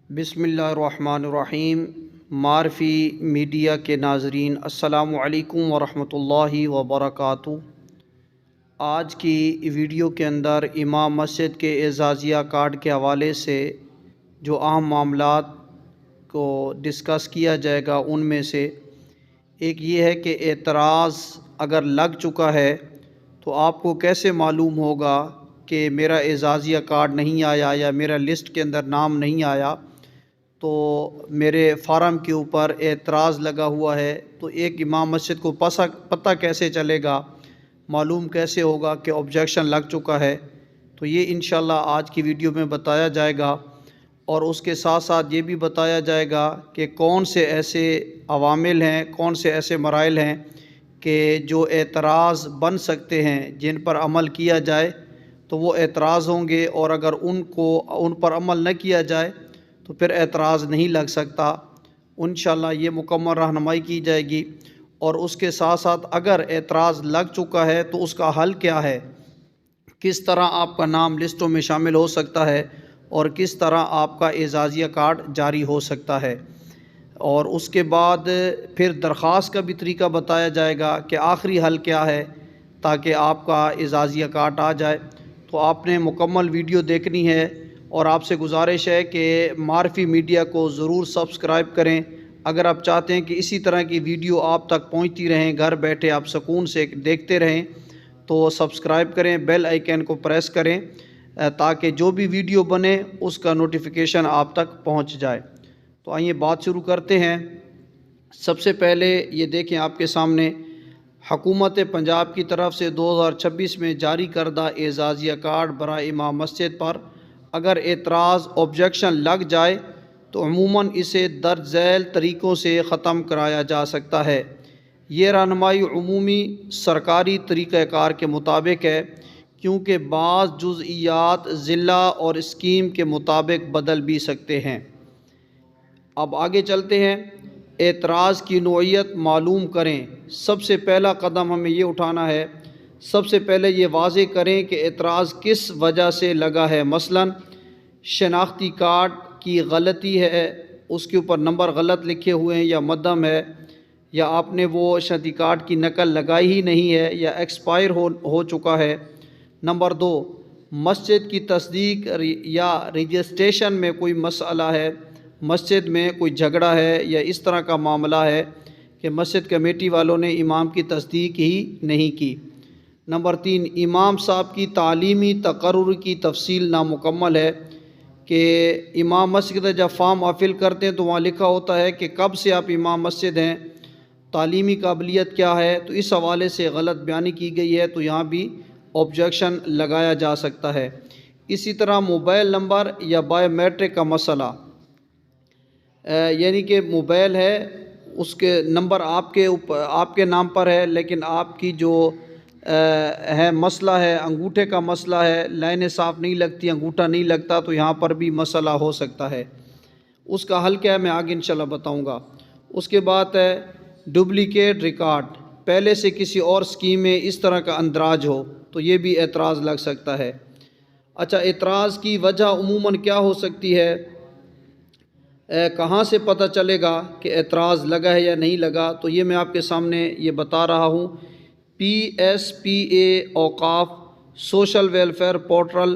بسم اللہ الرحمن الرحیم۔ معرفی میڈیا کے ناظرین، السلام علیکم ورحمۃ اللہ وبرکاتہ۔ آج کی ویڈیو کے اندر امام مسجد کے اعزازیہ کارڈ کے حوالے سے جو اہم معاملات کو ڈسکس کیا جائے گا، ان میں سے ایک یہ ہے کہ اعتراض اگر لگ چکا ہے تو آپ کو کیسے معلوم ہوگا کہ میرا اعزازیہ کارڈ نہیں آیا یا میرا لسٹ کے اندر نام نہیں آیا، تو میرے فارم کے اوپر اعتراض لگا ہوا ہے، تو ایک امام مسجد کو پتہ کیسے چلے گا، معلوم کیسے ہوگا کہ آبجیکشن لگ چکا ہے؟ تو یہ انشاءاللہ آج کی ویڈیو میں بتایا جائے گا، اور اس کے ساتھ ساتھ یہ بھی بتایا جائے گا کہ کون سے ایسے عوامل ہیں، کون سے ایسے مراحل ہیں کہ جو اعتراض بن سکتے ہیں، جن پر عمل کیا جائے تو وہ اعتراض ہوں گے، اور اگر ان پر عمل نہ کیا جائے تو پھر اعتراض نہیں لگ سکتا۔ انشاءاللہ یہ مکمل رہنمائی کی جائے گی، اور اس کے ساتھ ساتھ اگر اعتراض لگ چکا ہے تو اس کا حل کیا ہے، کس طرح آپ کا نام لسٹوں میں شامل ہو سکتا ہے، اور کس طرح آپ کا اعزازیہ کارڈ جاری ہو سکتا ہے، اور اس کے بعد پھر درخواست کا بھی طریقہ بتایا جائے گا کہ آخری حل کیا ہے تاکہ آپ کا اعزازیہ کارڈ آ جائے۔ تو آپ نے مکمل ویڈیو دیکھنی ہے، اور آپ سے گزارش ہے کہ معرفی میڈیا کو ضرور سبسکرائب کریں۔ اگر آپ چاہتے ہیں کہ اسی طرح کی ویڈیو آپ تک پہنچتی رہیں، گھر بیٹھے آپ سکون سے دیکھتے رہیں، تو سبسکرائب کریں، بیل آئیکن کو پریس کریں تاکہ جو بھی ویڈیو بنے اس کا نوٹیفیکیشن آپ تک پہنچ جائے۔ تو آئیے بات شروع کرتے ہیں۔ سب سے پہلے یہ دیکھیں آپ کے سامنے، حکومت پنجاب کی طرف سے 2026 میں جاری کردہ اعزازیہ کارڈ برائے امام مسجد پر اگر اعتراض آبجیکشن لگ جائے تو عموماً اسے درج ذیل طریقوں سے ختم کرایا جا سکتا ہے۔ یہ رہنمائی عمومی سرکاری طریقہ کار کے مطابق ہے، کیونکہ بعض جزئیات ضلع اور اسکیم کے مطابق بدل بھی سکتے ہیں۔ اب آگے چلتے ہیں۔ اعتراض کی نوعیت معلوم کریں۔ سب سے پہلا قدم ہمیں یہ اٹھانا ہے، سب سے پہلے یہ واضح کریں کہ اعتراض کس وجہ سے لگا ہے۔ مثلاً شناختی کارڈ کی غلطی ہے، اس کے اوپر نمبر غلط لکھے ہوئے ہیں یا مدھم ہے، یا آپ نے وہ شناختی کارڈ کی نقل لگائی ہی نہیں ہے، یا ایکسپائر ہو چکا ہے۔ نمبر 2، مسجد کی تصدیق یا رجسٹریشن میں کوئی مسئلہ ہے، مسجد میں کوئی جھگڑا ہے یا اس طرح کا معاملہ ہے کہ مسجد کمیٹی والوں نے امام کی تصدیق ہی نہیں کی۔ نمبر 3، امام صاحب کی تعلیمی تقرر کی تفصیل نامکمل ہے، کہ امام مسجد جب فارم فل کرتے ہیں تو وہاں لکھا ہوتا ہے کہ کب سے آپ امام مسجد ہیں، تعلیمی قابلیت کیا ہے، تو اس حوالے سے غلط بیانی کی گئی ہے، تو یہاں بھی آبجیکشن لگایا جا سکتا ہے۔ اسی طرح موبائل نمبر یا بایو میٹرک کا مسئلہ، یعنی کہ موبائل ہے، اس کے نمبر آپ کے نام پر ہے، لیکن آپ کی جو ہے مسئلہ ہے، انگوٹھے کا مسئلہ ہے، لائنیں صاف نہیں لگتی، انگوٹھا نہیں لگتا، تو یہاں پر بھی مسئلہ ہو سکتا ہے۔ اس کا حل کیا ہے میں آگے انشاءاللہ بتاؤں گا۔ اس کے بعد ہے ڈپلیکیٹ ریکارڈ، پہلے سے کسی اور اسکیم میں اس طرح کا اندراج ہو تو یہ بھی اعتراض لگ سکتا ہے۔ اچھا، اعتراض کی وجہ عموماً کیا ہو سکتی ہے، کہاں سے پتہ چلے گا کہ اعتراض لگا ہے یا نہیں لگا، تو یہ میں آپ کے سامنے یہ بتا رہا ہوں۔ PSPA اوقاف سوشل ویلفیئر پورٹل،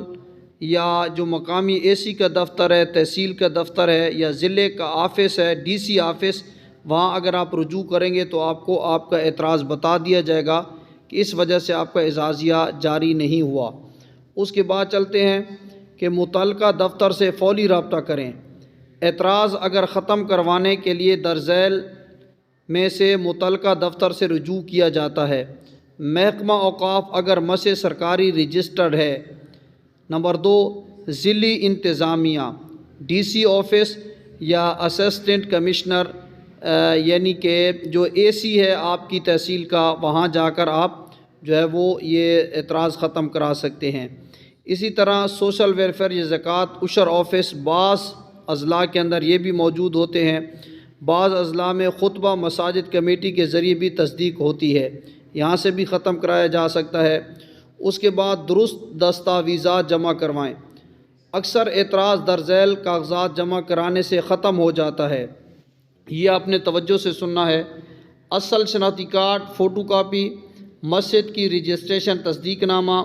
یا جو مقامی AC کا دفتر ہے، تحصیل کا دفتر ہے، یا ضلع کا آفس ہے، DC آفس، وہاں اگر آپ رجوع کریں گے تو آپ کو آپ کا اعتراض بتا دیا جائے گا کہ اس وجہ سے آپ کا اعزازیہ جاری نہیں ہوا۔ اس کے بعد چلتے ہیں کہ متعلقہ دفتر سے فوری رابطہ کریں۔ اعتراض اگر ختم کروانے کے لیے درج ذیل میں سے متعلقہ دفتر سے رجوع کیا جاتا ہے۔ محکمہ اوقاف اگر مسجد سرکاری رجسٹرڈ ہے۔ نمبر 2، ضلعی انتظامیہ، DC آفس یا اسسٹنٹ کمشنر، یعنی کہ جو AC ہے آپ کی تحصیل کا، وہاں جا کر آپ جو ہے وہ یہ اعتراض ختم کرا سکتے ہیں۔ اسی طرح سوشل ویلفیئر یا زکوٰۃ عشر آفس، بعض اضلاع کے اندر یہ بھی موجود ہوتے ہیں، بعض اضلاع میں خطبہ مساجد کمیٹی کے ذریعے بھی تصدیق ہوتی ہے، یہاں سے بھی ختم کرایا جا سکتا ہے۔ اس کے بعد درست دستاویزات جمع کروائیں۔ اکثر اعتراض در ذیل کاغذات جمع کرانے سے ختم ہو جاتا ہے، یہ آپ نے توجہ سے سننا ہے۔ اصل شناختی کارڈ، فوٹو کاپی، مسجد کی رجسٹریشن تصدیق نامہ،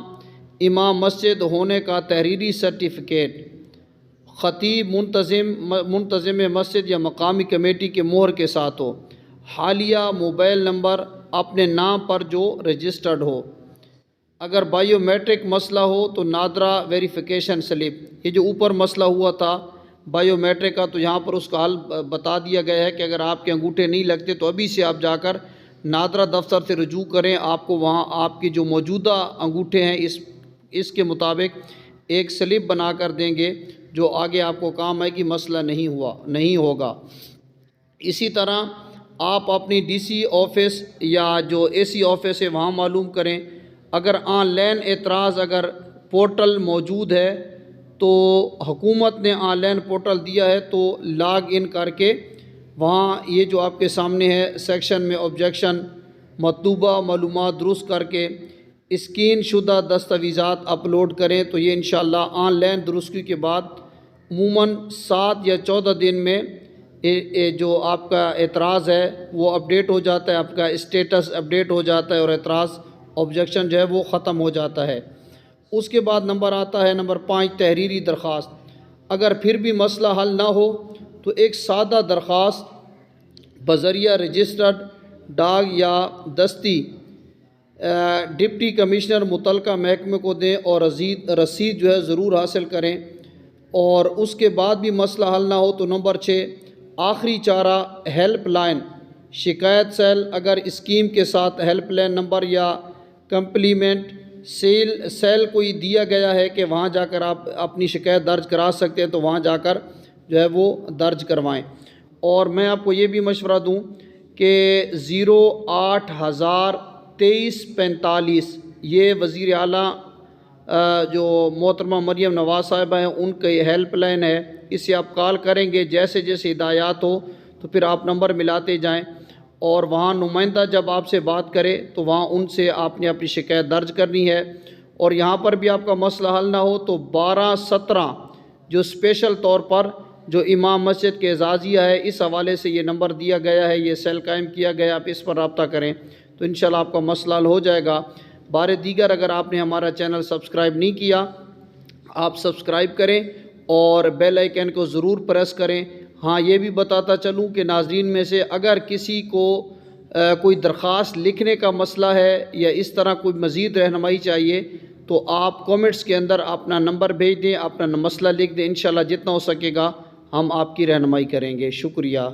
امام مسجد ہونے کا تحریری سرٹیفکیٹ، خطیب منتظم مسجد یا مقامی کمیٹی کے مہر کے ساتھ ہو، حالیہ موبائل نمبر اپنے نام پر جو رجسٹرڈ ہو۔ اگر بائیو میٹرک مسئلہ ہو تو نادرا ویریفیکیشن سلپ، یہ جو اوپر مسئلہ ہوا تھا بائیو میٹرک کا، تو یہاں پر اس کا حل بتا دیا گیا ہے کہ اگر آپ کے انگوٹھے نہیں لگتے تو ابھی سے آپ جا کر نادرا دفتر سے رجوع کریں، آپ کو وہاں آپ کی جو موجودہ انگوٹھے ہیں اس کے مطابق ایک سلپ بنا کر دیں گے جو آگے آپ کو کام آئے گی، مسئلہ نہیں ہوگا۔ اسی طرح آپ اپنی ڈی سی آفس یا جو اے سی آفس ہے وہاں معلوم کریں۔ اگر آن لائن اعتراض اگر پورٹل موجود ہے تو حکومت نے آن لائن پورٹل دیا ہے تو لاگ ان کر کے وہاں یہ جو آپ کے سامنے ہے سیکشن میں آبجیکشن، مطلوبہ معلومات درست کر کے اسکین شدہ دستاویزات اپلوڈ کریں، تو یہ انشاءاللہ آن لائن درستگی کے بعد عموماً 7 یا 14 دن میں جو آپ کا اعتراض ہے وہ اپڈیٹ ہو جاتا ہے، آپ کا اسٹیٹس اپڈیٹ ہو جاتا ہے اور اعتراض آبجیکشن جو ہے وہ ختم ہو جاتا ہے۔ اس کے بعد نمبر آتا ہے نمبر 5 تحریری درخواست۔ اگر پھر بھی مسئلہ حل نہ ہو تو ایک سادہ درخواست بذریعہ رجسٹرڈ ڈاک یا دستی ڈپٹی کمشنر متعلقہ محکمے کو دیں اور رسید جو ہے ضرور حاصل کریں۔ اور اس کے بعد بھی مسئلہ حل نہ ہو تو نمبر 6 آخری چارہ ہیلپ لائن شکایت سیل، اگر اسکیم کے ساتھ ہیلپ لائن نمبر یا کمپلیمنٹ سیل کوئی دیا گیا ہے کہ وہاں جا کر آپ اپنی شکایت درج کرا سکتے ہیں تو وہاں جا کر جو ہے وہ درج کروائیں۔ اور میں آپ کو یہ بھی مشورہ دوں کہ 08,02345 یہ وزیر اعلیٰ جو محترمہ مریم نواز صاحبہ ہیں ان کی ہیلپ لائن ہے، اس سے آپ کال کریں گے، جیسے جیسے ہدایات ہو تو پھر آپ نمبر ملاتے جائیں اور وہاں نمائندہ جب آپ سے بات کرے تو وہاں ان سے آپ نے اپنی شکایت درج کرنی ہے۔ اور یہاں پر بھی آپ کا مسئلہ حل نہ ہو تو 1217 جو اسپیشل طور پر جو امام مسجد کے اعزازیہ ہے اس حوالے سے یہ نمبر دیا گیا ہے، یہ سیل قائم کیا گیا، آپ اس پر رابطہ کریں تو انشاءاللہ آپ کا مسئلہ حل ہو جائے گا۔ بار دیگر اگر آپ نے ہمارا چینل سبسکرائب نہیں کیا آپ سبسکرائب کریں اور بیل آئیکن کو ضرور پریس کریں۔ ہاں یہ بھی بتاتا چلوں کہ ناظرین میں سے اگر کسی کو کوئی درخواست لکھنے کا مسئلہ ہے یا اس طرح کوئی مزید رہنمائی چاہیے تو آپ کومنٹس کے اندر اپنا نمبر بھیج دیں، اپنا مسئلہ لکھ دیں، انشاءاللہ جتنا ہو سکے گا ہم آپ کی رہنمائی کریں گے۔ شکریہ۔